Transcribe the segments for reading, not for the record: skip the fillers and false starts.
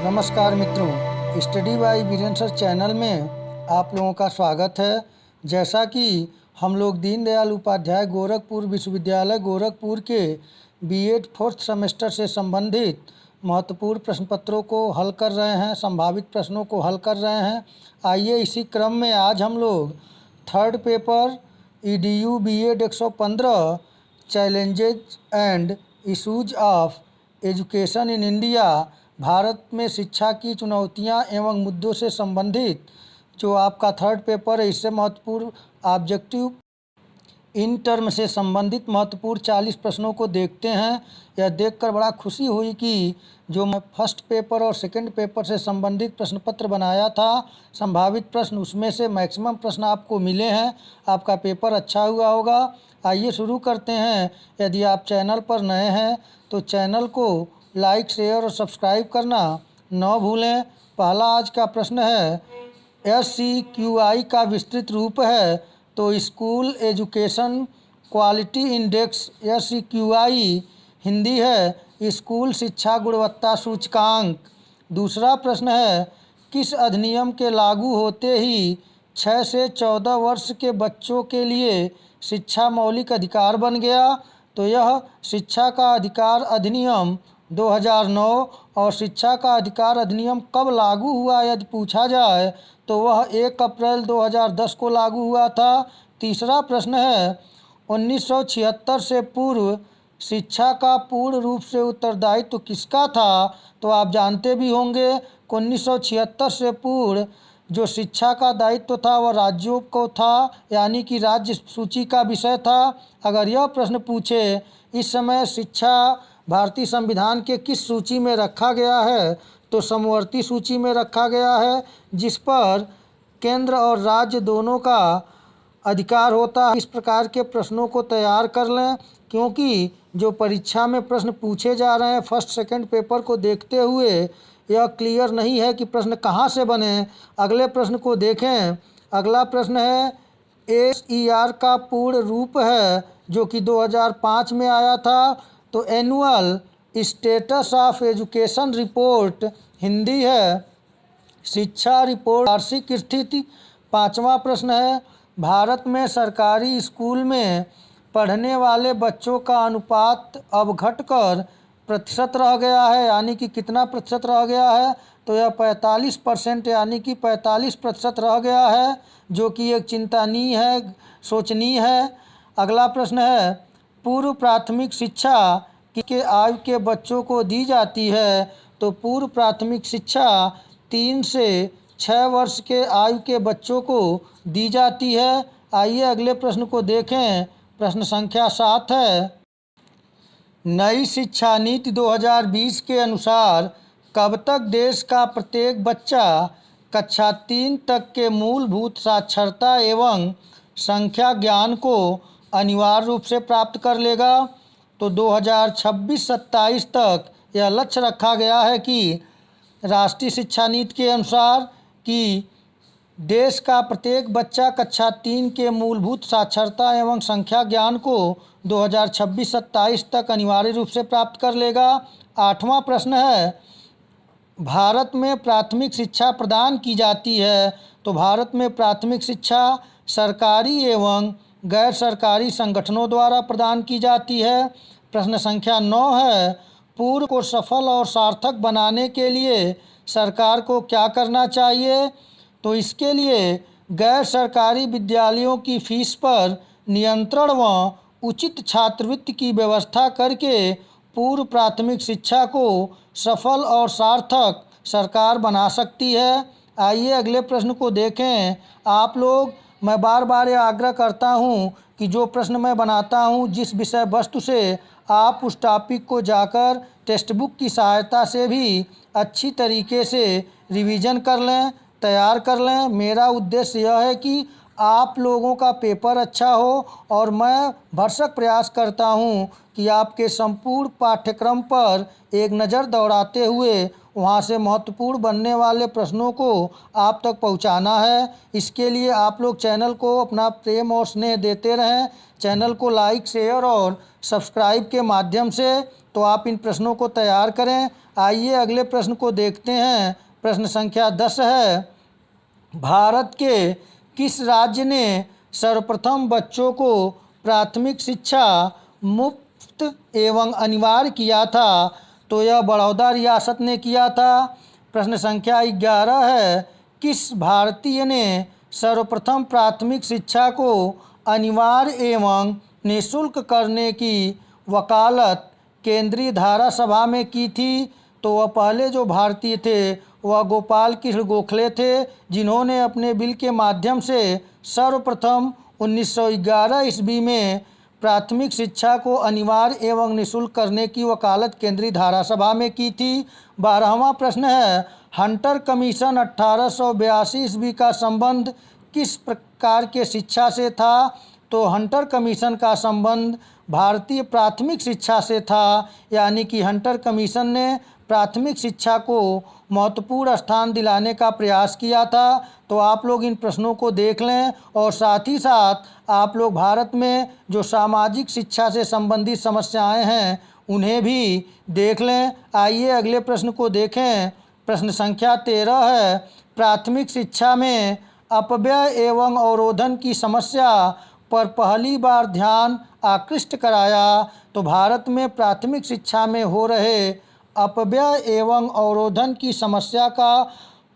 नमस्कार मित्रों, study by Virendra sir channel में आप लोगों का स्वागत है। जैसा कि हम लोग दीनदयाल उपाध्याय गोरखपुर विश्वविद्यालय गोरखपुर के बीएड फोर्थ सेमेस्टर से संबंधित महत्वपूर्ण प्रश्न पत्रों को हल कर रहे हैं, संभावित प्रश्नों को हल कर रहे हैं। आइए इसी क्रम में आज हम लोग third paper EDU BEd 115 challenges and issues of education in India, Bharat में शिक्षा की चुनौतियां एवं मुद्दों से संबंधित जो आपका थर्ड पेपर है, इससे महत्वपूर्ण ऑब्जेक्टिव इन टर्म से संबंधित महत्वपूर्ण 40 प्रश्नों को देखते हैं। यह देखकर बड़ा खुशी हुई कि जो मैं फर्स्ट पेपर और सेकंड पेपर से संबंधित प्रश्न पत्र बनाया था, संभावित प्रश्न, उसमें से मैक्सिमम प्रश्न आपको मिले हैं। आपका पेपर अच्छा हुआ होगा। आइए शुरू करते हैं। यदि आप चैनल पर नए हैं तो चैनल को लाइक, शेयर और सब्सक्राइब करना न भूलें। पहला आज का प्रश्न है, SCQI का विस्तृत रूप है तो school education quality index. SCQI Hindi है स्कूल शिक्षा गुणवत्ता सूचकांक। दूसरा प्रश्न है, किस अधिनियम के लागू होते ही 6 से 14 वर्ष के बच्चों के लिए शिक्षा मौलिक अधिकार बन गया? तो यह शिक्षा का अधिकार अधिनियम 2009। और शिक्षा का अधिकार अधिनियम कब लागू हुआ यदि पूछा जाए तो वह 1 अप्रैल 2010 को लागू हुआ था। तीसरा प्रश्न है, 1976 से पूर्व शिक्षा का पूर्ण रूप से उत्तरदायित्व किसका था? तो आप जानते भी होंगे कि 1976 से पूर्व जो शिक्षा का दायित्व था वह राज्यों को था, यानी कि राज्य सूची का विषय था। अगर यह प्रश्न पूछे इस समय शिक्षा भारतीय संविधान के किस सूची में रखा गया है, तो समवर्ती सूची में रखा गया है, जिस पर केंद्र और राज्य दोनों का अधिकार होता है। इस प्रकार के प्रश्नों को तैयार कर लें, क्योंकि जो परीक्षा में प्रश्न पूछे जा रहे हैं फर्स्ट सेकंड पेपर को देखते हुए यह क्लियर नहीं है कि प्रश्न कहाँ से बने। अगले प्रश्न को देखें। अगला प्रश्न है, SER का पूर्ण रूप है जो कि 2005 में आया था, तो annual status of education report Hindi है शिक्षा रिपोर्ट वार्षिक स्थिति। पांचवा प्रश्न है, भारत में सरकारी स्कूल में पढ़ने वाले बच्चों का अनुपात अब घटकर प्रतिशत रह गया है, यानी कि कितना प्रतिशत रह गया है? तो यह 45% यानी कि 45% रह गया है, जो कि एक चिंतनीय है, सोचनीय है। अगला प्रश्न है, पूर्व प्राथमिक शिक्षा के आयु के बच्चों को दी जाती है? तो पूर्व प्राथमिक शिक्षा 3 से 6 वर्ष के आयु के बच्चों को दी जाती है। आइए अगले प्रश्न को देखें। प्रश्न संख्या 7 है, नई शिक्षा नीति 2020 के अनुसार कब तक देश का प्रत्येक बच्चा कक्षा 3 तक के मूलभूत साक्षरता एवं संख्या ज्ञान को अनिवार्य रूप से प्राप्त कर लेगा? तो 2026-27 तक यह लक्ष्य रखा गया है कि राष्ट्रीय शिक्षा नीति के अनुसार कि देश का प्रत्येक बच्चा कक्षा 3 के मूलभूत साक्षरता एवं संख्या ज्ञान को 2026-27 तक अनिवार्य रूप से प्राप्त कर लेगा। आठवां प्रश्न है, भारत में प्राथमिक शिक्षा प्रदान की जाती है? तो भारत में प्राथमिक शिक्षा सरकारी एवं गैर सरकारी संगठनों द्वारा प्रदान की जाती है। प्रश्न संख्या 9 है, पूर्व को सफल और सार्थक बनाने के लिए सरकार को क्या करना चाहिए? तो इसके लिए गैर सरकारी विद्यालयों की फीस पर नियंत्रण व उचित छात्रवृत्ति की व्यवस्था करके पूर्व प्राथमिक शिक्षा को सफल और सार्थक सरकार बना सकती है। आइए अगले प्रश्न को देखें। आप लोग, मैं बार बार यह आग्रह करता हूं कि जो प्रश्न मैं बनाता हूं, जिस विषय वस्तु से, आप उस टॉपिक को जाकर टेक्स्ट बुक की सहायता से भी अच्छी तरीके से रिवीजन कर लें, तैयार कर लें। मेरा उद्देश्य यह है कि आप लोगों का पेपर अच्छा हो, और मैं भरसक प्रयास करता हूं कि आपके संपूर्ण पाठ्यक्रम पर एक नज़र दौड़ाते हुए वहाँ से महत्वपूर्ण बनने वाले प्रश्नों को आप तक पहुँचाना है। इसके लिए आप लोग चैनल को अपना प्रेम और स्नेह देते रहें। चैनल को लाइक, शेयर और सब्सक्राइब के माध्यम से। तो आप इन प्रश्नों को तैयार करें। आइए अगले प्रश्न को देखते हैं। प्रश्न संख्या 10 है, भारत के किस राज्य ने सर्वप्रथम बच्चों को प्राथमिक शिक्षा मुफ्त एवं अनिवार्य किया था? तो यह बड़ौदा रियासत ने किया था। प्रश्न संख्या 11 है, किस भारतीय ने सर्वप्रथम प्राथमिक शिक्षा को अनिवार्य एवं निःशुल्क करने की वकालत केंद्रीय धारा सभा में की थी? तो वह पहले जो भारतीय थे वह गोपाल कृष्ण गोखले थे, जिन्होंने अपने बिल के माध्यम से सर्वप्रथम 1911 ईस्वी में प्राथमिक शिक्षा को अनिवार्य एवं निःशुल्क करने की वकालत केंद्रीय धारा सभा में की थी। 12वां प्रश्न है, हंटर कमीशन 1882 ईस्वी का संबंध किस प्रकार के शिक्षा से था? तो हंटर कमीशन का संबंध भारतीय प्राथमिक शिक्षा से था, यानी कि हंटर कमीशन ने प्राथमिक शिक्षा को महत्वपूर्ण स्थान दिलाने का प्रयास किया था। तो आप लोग इन प्रश्नों को देख लें और साथ ही साथ आप लोग भारत में जो सामाजिक शिक्षा से संबंधित समस्याएं हैं उन्हें भी देख लें। आइए अगले प्रश्न को देखें। प्रश्न संख्या 13 है, प्राथमिक शिक्षा में अपव्यय एवं अवरोधन की समस्या पर पहली बार ध्यान आकृष्ट कराया? तो भारत में प्राथमिक शिक्षा में हो रहे अपव्यय एवं अवरोधन की समस्या का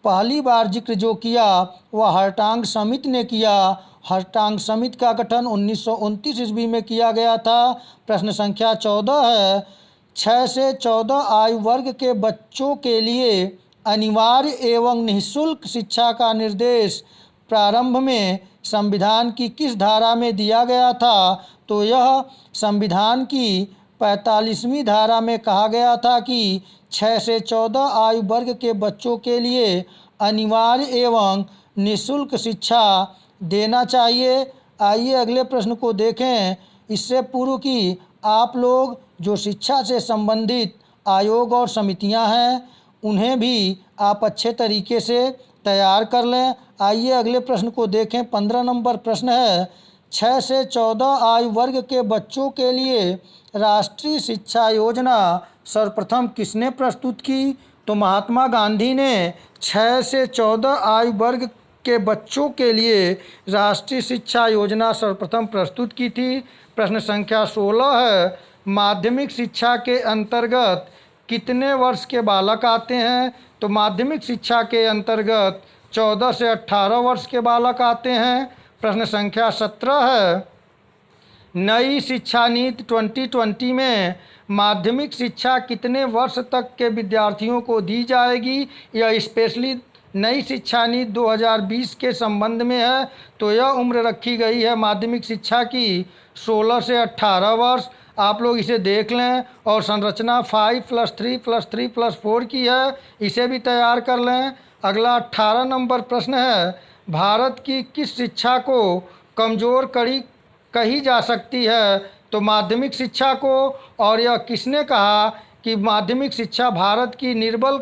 पहली बार जिक्र जो किया वह हर्टांग समिति ने किया। हर्टांग समिति का गठन 1929 ईस्वी में किया गया था। प्रश्न संख्या 14 है, 6 से 14 आयु वर्ग के बच्चों के लिए अनिवार्य एवं निःशुल्क शिक्षा का निर्देश प्रारंभ में संविधान की किस धारा में दिया गया था? तो यह संविधान की 45वीं धारा में कहा गया था कि 6 से 14 आयु वर्ग के बच्चों के लिए अनिवार्य एवं निःशुल्क शिक्षा देना चाहिए। आइए अगले प्रश्न को देखें। इससे पूर्व कि आप लोग जो शिक्षा से संबंधित आयोग और समितियां हैं उन्हें भी आप अच्छे तरीके से तैयार कर लें। आइए अगले प्रश्न को देखें। 15 नंबर प्रश्न है, 6 से 14 आयु वर्ग के बच्चों के लिए राष्ट्रीय शिक्षा योजना सर्वप्रथम किसने प्रस्तुत की? तो महात्मा गांधी ने 6 से 14 आयु वर्ग के बच्चों के लिए राष्ट्रीय शिक्षा योजना सर्वप्रथम प्रस्तुत की थी। प्रश्न संख्या 16 है, माध्यमिक शिक्षा के अंतर्गत कितने वर्ष के बालक आते हैं? तो माध्यमिक शिक्षा के अंतर्गत 14 से 18 वर्ष के बालक आते हैं। प्रश्न संख्या 17 है, नई शिक्षा नीति 2020 में माध्यमिक शिक्षा कितने वर्ष तक के विद्यार्थियों को दी जाएगी? यह स्पेशली नई शिक्षा नीति 2020 के संबंध में है। तो यह उम्र रखी गई है माध्यमिक शिक्षा की 16 से 18 वर्ष। आप लोग इसे देख लें और संरचना 5+3+3+4 की है, इसे भी तैयार कर लें। अगला 18 नंबर प्रश्न है, भारत की किस शिक्षा को कमज़ोर कड़ी कही जा सकती है? तो माध्यमिक शिक्षा को। और यह किसने कहा कि माध्यमिक शिक्षा भारत की निर्बल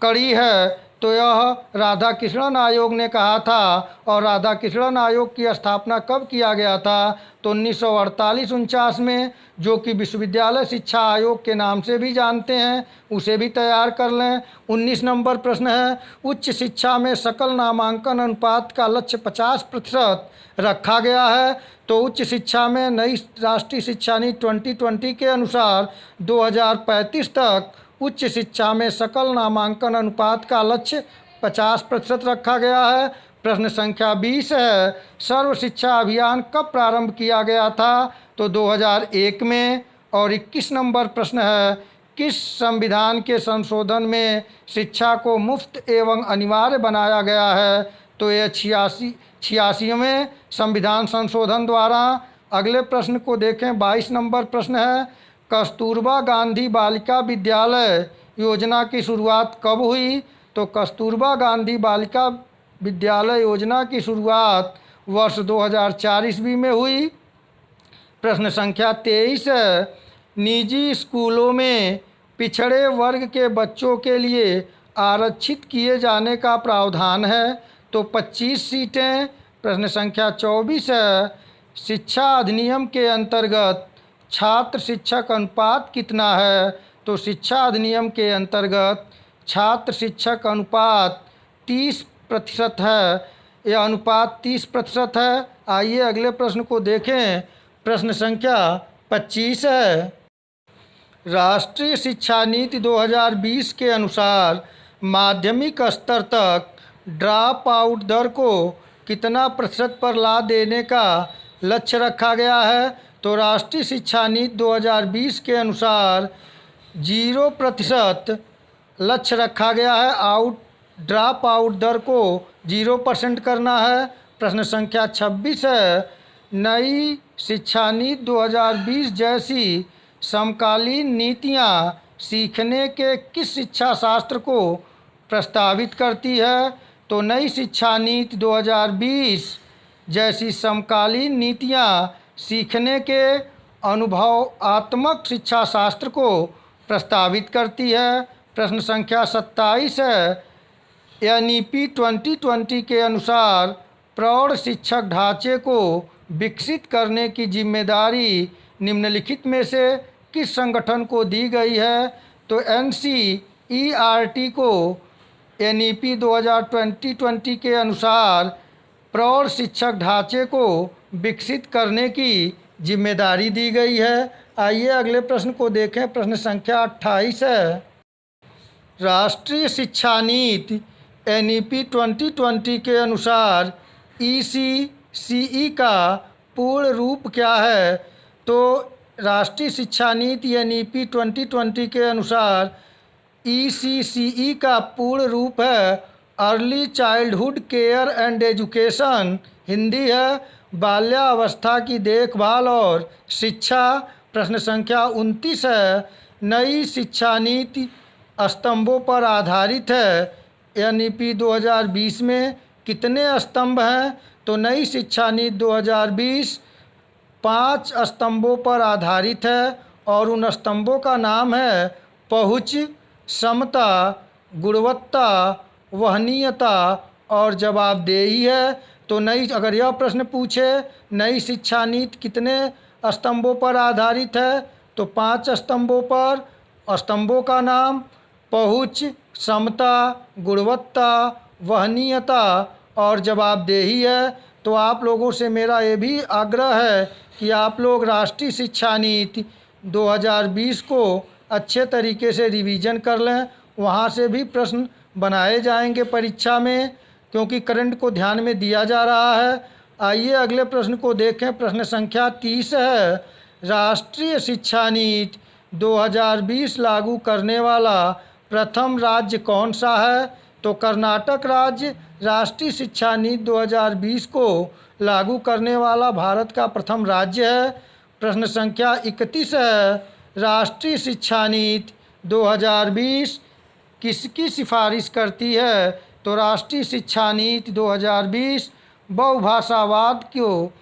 कड़ी है? तो यह राधा कृष्णन आयोग ने कहा था। और राधा कृष्णन आयोग की स्थापना कब किया गया था? तो 1948-49 में, जो कि विश्वविद्यालय शिक्षा आयोग के नाम से भी जानते हैं, उसे भी तैयार कर लें। 19 नंबर प्रश्न है, उच्च शिक्षा में सकल नामांकन अनुपात का लक्ष्य 50% रखा गया है। तो उच्च शिक्षा में नई राष्ट्रीय शिक्षा नीति 2020 के अनुसार 2035 तक उच्च शिक्षा में सकल नामांकन अनुपात का लक्ष्य 50% रखा गया है। प्रश्न संख्या 20 है, सर्व शिक्षा अभियान कब प्रारंभ किया गया था? तो 2001 में। और 21 नंबर प्रश्न है, किस संविधान के संशोधन में शिक्षा को मुफ्त एवं अनिवार्य बनाया गया है? तो यह 86वें संविधान संशोधन द्वारा। अगले प्रश्न को देखें। 22 नंबर प्रश्न है, कस्तूरबा गांधी बालिका विद्यालय योजना की शुरुआत कब हुई? तो कस्तूरबा गांधी बालिका विद्यालय योजना की शुरुआत वर्ष 2004 ईस्वी में हुई। प्रश्न संख्या 23 है, निजी स्कूलों में पिछड़े वर्ग के बच्चों के लिए आरक्षित किए जाने का प्रावधान है? तो 25 सीटें। प्रश्न संख्या 24 है, शिक्षा अधिनियम के अंतर्गत छात्र शिक्षक अनुपात कितना है? तो शिक्षा अधिनियम के अंतर्गत छात्र शिक्षक अनुपात 30% है। यह अनुपात 30% है। आइए अगले प्रश्न को देखें। प्रश्न संख्या 25 है, राष्ट्रीय शिक्षा नीति 2020 के अनुसार माध्यमिक स्तर तक ड्रॉप आउट दर को कितना प्रतिशत पर ला देने का लक्ष्य रखा गया है? तो राष्ट्रीय शिक्षा नीति 2020 के अनुसार 0% लक्ष्य रखा गया है। ड्रॉप आउट दर को 0% करना है। प्रश्न संख्या 26 है, नई शिक्षा नीति 2020 जैसी समकालीन नीतियां सीखने के किस शिक्षा शास्त्र को प्रस्तावित करती है? तो नई शिक्षा नीति 2020 जैसी समकालीन नीतियां सीखने के अनुभवात्मक शिक्षा शास्त्र को प्रस्तावित करती है। प्रश्न संख्या 27 है, NEP 2020 के अनुसार प्रौढ़ शिक्षक ढांचे को विकसित करने की जिम्मेदारी निम्नलिखित में से किस संगठन को दी गई है? तो NCERT को NEP 2020 के अनुसार प्रौढ़ शिक्षक ढांचे को विकसित करने की जिम्मेदारी दी गई है। आइए अगले प्रश्न को देखें। प्रश्न संख्या 28 है, राष्ट्रीय शिक्षा नीति NEP 2020 के अनुसार ECCE का पूर्ण रूप क्या है? तो राष्ट्रीय शिक्षा नीति NEP 2020 के अनुसार ECCE का पूर्ण रूप है early childhood care and education. Hindi है बाल्यावस्था की देखभाल और शिक्षा। प्रश्न संख्या 29 है, नई शिक्षा नीति स्तंभों पर आधारित है। NEP 2020 में कितने स्तंभ हैं? तो नई शिक्षा नीति 2020 5 स्तंभों पर आधारित है और उन स्तंभों का नाम है पहुँच, समता, गुणवत्ता, वहनीयता और जवाबदेही है। तो अगर यह प्रश्न पूछे नई शिक्षा नीति कितने स्तंभों पर आधारित है, तो 5 स्तंभों पर। स्तंभों का नाम पहुँच, समता, गुणवत्ता, वहनीयता और जवाबदेही है। तो आप लोगों से मेरा ये भी आग्रह है कि आप लोग राष्ट्रीय शिक्षा नीति 2020 को अच्छे तरीके से रिवीजन कर लें। वहाँ से भी प्रश्न बनाए जाएंगे परीक्षा में, क्योंकि करंट को ध्यान में दिया जा रहा है। आइए अगले प्रश्न को देखें। प्रश्न संख्या 30 है, राष्ट्रीय शिक्षा नीति 2020 लागू करने वाला प्रथम राज्य कौन सा है? तो कर्नाटक राज्य राष्ट्रीय शिक्षा नीति 2020 को लागू करने वाला भारत का प्रथम राज्य है। प्रश्न संख्या 31 है, राष्ट्रीय शिक्षा नीति 2020 किसकी सिफारिश करती है? तो राष्ट्रीय शिक्षा नीति 2020 बहुभाषावाद को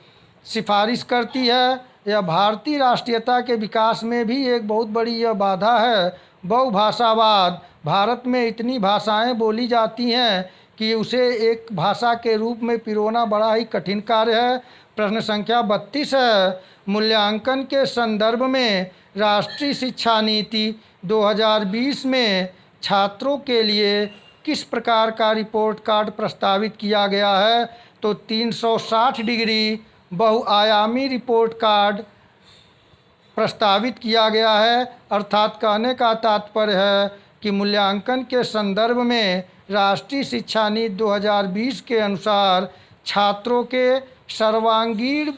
सिफारिश करती है। यह भारतीय राष्ट्रीयता के विकास में भी एक बहुत बड़ी यह बाधा है। बहुभाषावाद, भारत में इतनी भाषाएं बोली जाती हैं कि उसे एक भाषा के रूप में पिरोना बड़ा ही कठिन कार्य है। प्रश्न संख्या 32 है, मूल्यांकन के संदर्भ में राष्ट्रीय शिक्षा नीति 2020 में छात्रों के लिए किस प्रकार का रिपोर्ट कार्ड प्रस्तावित किया गया है? तो 360 डिग्री बहुआयामी रिपोर्ट कार्ड प्रस्तावित किया गया है। अर्थात कहने का तात्पर्य है कि मूल्यांकन के संदर्भ में राष्ट्रीय शिक्षा नीति 2020 के अनुसार छात्रों के सर्वांगीण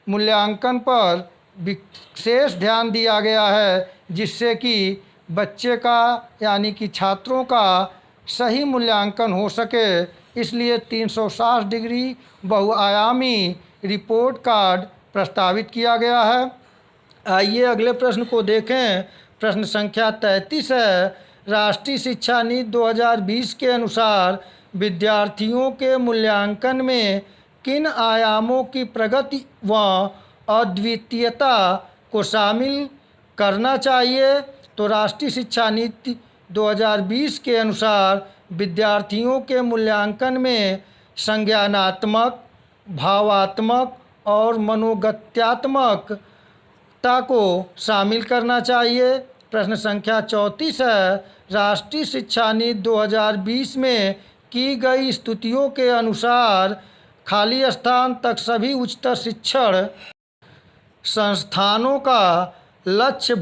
मूल्यांकन पर विशेष ध्यान दिया गया है, जिससे कि बच्चे का यानी कि छात्रों का सही मूल्यांकन हो सके। इसलिए 360 डिग्री बहुआयामी रिपोर्ट कार्ड प्रस्तावित किया गया है। आइए अगले प्रश्न को देखें। प्रश्न संख्या 33 है, राष्ट्रीय शिक्षा नीति 2020 के अनुसार विद्यार्थियों के मूल्यांकन में किन आयामों की प्रगति व अद्वितीयता को शामिल करना चाहिए? तो राष्ट्रीय शिक्षा नीति 2020 के अनुसार विद्यार्थियों के मूल्यांकन में संज्ञानात्मक, भावात्मक और मनोगत्यात्मकता को शामिल करना चाहिए। प्रश्न संख्या 34 है, राष्ट्रीय शिक्षा नीति 2020 में की गई स्तुतियों के अनुसार खाली स्थान तक सभी उच्चतर शिक्षण संस्थानों का लक्ष्य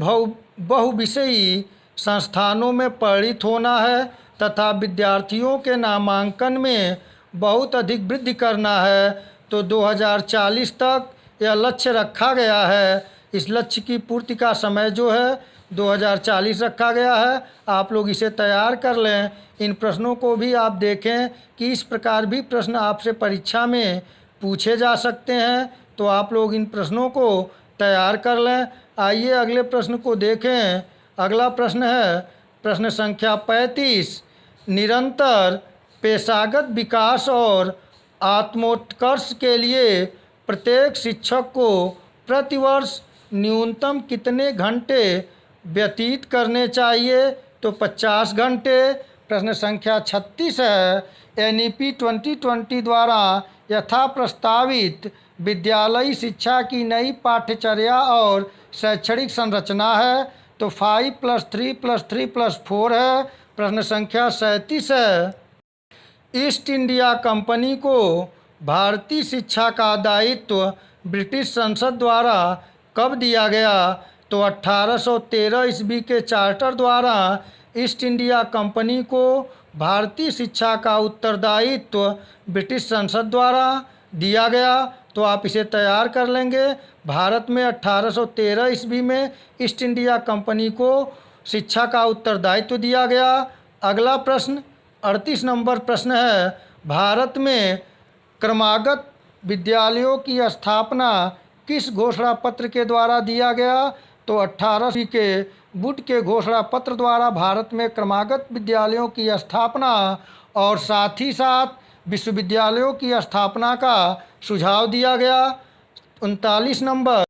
बहुविषयी संस्थानों में परिणत होना है तथा विद्यार्थियों के नामांकन में बहुत अधिक वृद्धि करना है। तो 2040 तक यह लक्ष्य रखा गया है। इस लक्ष्य की पूर्ति का समय जो है 2040 रखा गया है। आप लोग इसे तैयार कर लें। इन प्रश्नों को भी आप देखें कि इस प्रकार भी प्रश्न आपसे परीक्षा में पूछे जा सकते हैं, तो आप लोग इन प्रश्नों को तैयार कर लें। आइए अगले प्रश्न को देखें। अगला प्रश्न है प्रश्न संख्या 35, निरंतर पेशागत विकास और आत्मोत्कर्ष के लिए प्रत्येक शिक्षक को प्रतिवर्ष न्यूनतम कितने घंटे व्यतीत करने चाहिए? तो 50 घंटे। प्रश्न संख्या 36 है, NEP 2020 द्वारा यथा प्रस्तावित विद्यालयी शिक्षा की नई पाठ्यचर्या और शैक्षणिक संरचना है। तो 5+3+3+4 है। प्रश्न संख्या 37 है, ईस्ट इंडिया कंपनी को भारतीय शिक्षा का दायित्व ब्रिटिश संसद द्वारा कब दिया गया? तो 1813 ईस्वी के चार्टर द्वारा ईस्ट इंडिया कंपनी को भारतीय शिक्षा का उत्तरदायित्व ब्रिटिश संसद द्वारा दिया गया। तो आप इसे तैयार कर लेंगे। भारत में 1813 ईस्वी में ईस्ट इंडिया कंपनी को शिक्षा का उत्तरदायित्व दिया गया। अगला प्रश्न 38 नंबर प्रश्न है, भारत में क्रमागत विद्यालयों की स्थापना किस घोषणा पत्र के द्वारा दिया गया? तो 18 के वुड के घोषणा पत्र द्वारा भारत में क्रमागत विद्यालयों की स्थापना और साथ ही साथ विश्वविद्यालयों की स्थापना का सुझाव दिया गया। 39 नंबर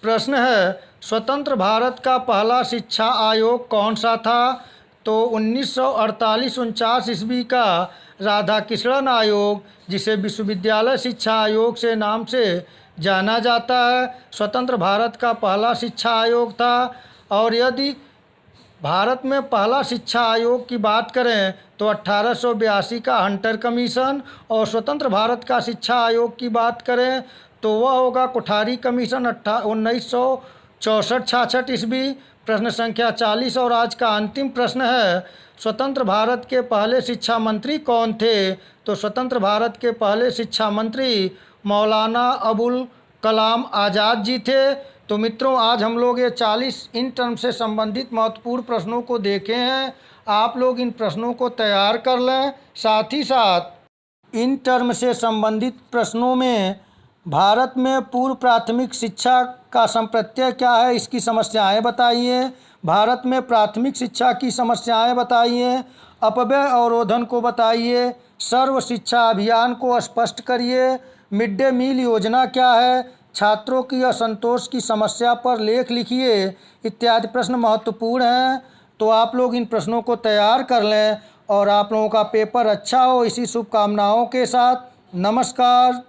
प्रश्न है, स्वतंत्र भारत का पहला शिक्षा आयोग कौन सा था? तो 1948-49 ईस्वी का राधाकृष्णन आयोग, जिसे विश्वविद्यालय शिक्षा आयोग से नाम से जाना जाता है, स्वतंत्र भारत का पहला शिक्षा आयोग था। और यदि भारत में पहला शिक्षा आयोग की बात करें तो 1882 का हंटर कमीशन, और स्वतंत्र भारत का शिक्षा आयोग की बात करें तो वह होगा कोठारी कमीशन 1964-66 ईस्वी। प्रश्न संख्या 40 और आज का अंतिम प्रश्न है, स्वतंत्र भारत के पहले शिक्षा मंत्री कौन थे? तो स्वतंत्र भारत के पहले शिक्षा मंत्री मौलाना अबुल कलाम आज़ाद जी थे। तो मित्रों, आज हम लोग ये 40 इन टर्म से संबंधित महत्वपूर्ण प्रश्नों को देखे हैं। आप लोग इन प्रश्नों को तैयार कर लें। साथ ही साथ इन टर्म से संबंधित प्रश्नों में भारत में पूर्व प्राथमिक शिक्षा का संप्रत्यय क्या है, इसकी समस्याएं बताइए। भारत में प्राथमिक शिक्षा की समस्याएं बताइए। अपव्यय अवरोधन को बताइए। सर्व शिक्षा अभियान को स्पष्ट करिए। मिड डे मील योजना क्या है? छात्रों की असंतोष की समस्या पर लेख लिखिए। इत्यादि प्रश्न महत्वपूर्ण हैं। तो आप लोग इन प्रश्नों को तैयार कर लें और आप लोगों का पेपर अच्छा हो, इसी शुभकामनाओं के साथ नमस्कार।